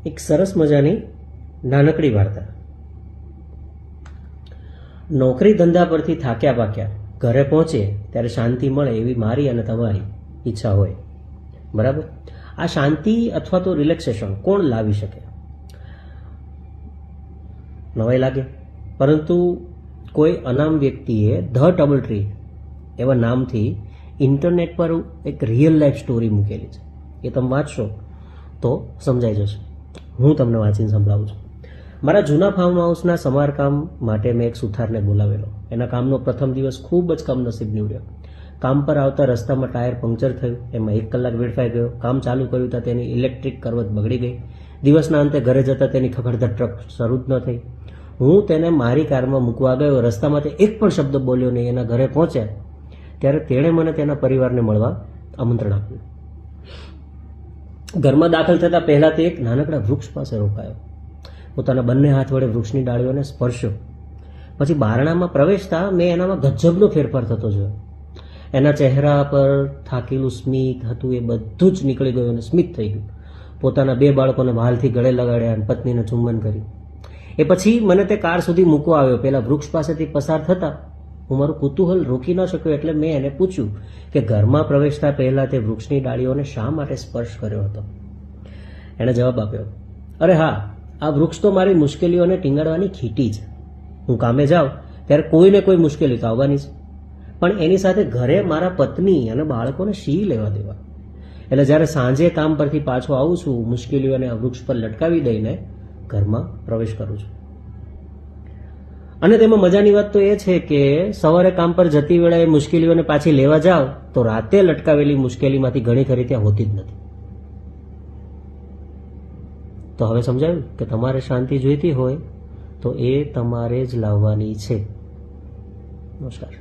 એક સરસ મજાની નાનકડી વાર્તા. નોકરી ધંધા પરથી થાક્યા પાક્યા ઘરે પહોંચે ત્યારે શાંતિ મળે એવી મારી અને તમારી ઈચ્છા હોય, બરાબર? આ શાંતિ અથવા તો રિલેક્સેશન કોણ લાવી શકે? નવાઈ લાગે, પરંતુ કોઈ અનામ વ્યક્તિએ ધ ડબલ ટ્રી એવા નામથી ઇન્ટરનેટ પર એક રિયલ લાઈફ સ્ટોરી મૂકેલી છે. એ તમે વાંચશો તો સમજાઈ જશે. હું તમને વાંચીને સંભળાવું છું. મારા જૂના ફાર્મ હાઉસના સમારકામ માટે મેં એક સુથારને બોલાવેલો. એના કામનો પ્રથમ દિવસ ખૂબ જ કમનસીબ નીવડ્યો. કામ પર આવતા રસ્તામાં ટાયર પંક્ચર થયું, એમાં 1 કલાક વેડફાઈ ગયો. કામ ચાલુ કર્યું ત્યાં તેની ઇલેક્ટ્રિક કરવત બગડી ગઈ. દિવસના અંતે ઘરે જતાં તેની ખખડધડ ટ્રક શરૂ જ ન થઈ. હું તેને મારી કારમાં મૂકવા ગયો, રસ્તામાં તે એક પણ શબ્દ બોલ્યો નહીં. એના ઘરે પહોંચ્યા ત્યારે તેણે મને તેના પરિવારને મળવા આમંત્રણ આપ્યું. ઘરમાં દાખલ થતાં પહેલાં તે એક નાનકડા વૃક્ષ પાસે રોકાયો. પોતાના બંને હાથ વડે વૃક્ષની ડાળીઓને સ્પર્શ્યો. પછી બારણામાં પ્રવેશતા મેં એનામાં ગજબનો ફેરફાર થતો જોયો. એના ચહેરા પર થાકેલું સ્મિત હતું, એ બધું જ નીકળી ગયું અને સ્મિત થઈ ગયું. પોતાના 2 બાળકોને વાલથી ગળે લગાડ્યા અને પત્નીને ચુંબન કર્યું. એ પછી મને તે કાર સુધી મૂકવા આવ્યો. પેલા વૃક્ષ પાસેથી પસાર થતા હું મારું કુતૂહલ રોકી ન શક્યો, એટલે મેં એને પૂછ્યું કે ઘરમાં પ્રવેશતા પહેલા તે વૃક્ષની ડાળીઓને શા માટે સ્પર્શ કર્યો હતો. એણે જવાબ આપ્યો, અરે હા, આ વૃક્ષ તો મારી મુશ્કેલીઓને ટીંગાડવાની ખીટી છે. હું કામે જાઉં ત્યારે કોઈને કોઈ મુશ્કેલી તો આવવાની છે, પણ એની સાથે ઘરે મારા પત્ની અને બાળકોને શી લેવા દેવા? એટલે જ્યારે સાંજે કામ પરથી પાછો આવું છું, મુશ્કેલીઓને આ વૃક્ષ પર લટકાવી દઈને ઘરમાં પ્રવેશ કરું છું. અને તેમાં મજાની વાત તો એ છે કે સવારે કામ પર જતી વેળાએ મુશ્કેલીઓને પાછી લેવા જાઓ તો રાતે લટકાવેલી મુશ્કેલીમાંથી ઘણી ખરી ત્યાં હોતી જ નથી. તો હવે સમજાયું કે તમારે શાંતિ જોઈતી હોય તો એ તમારે જ લાવવાની છે. નમસ્કાર.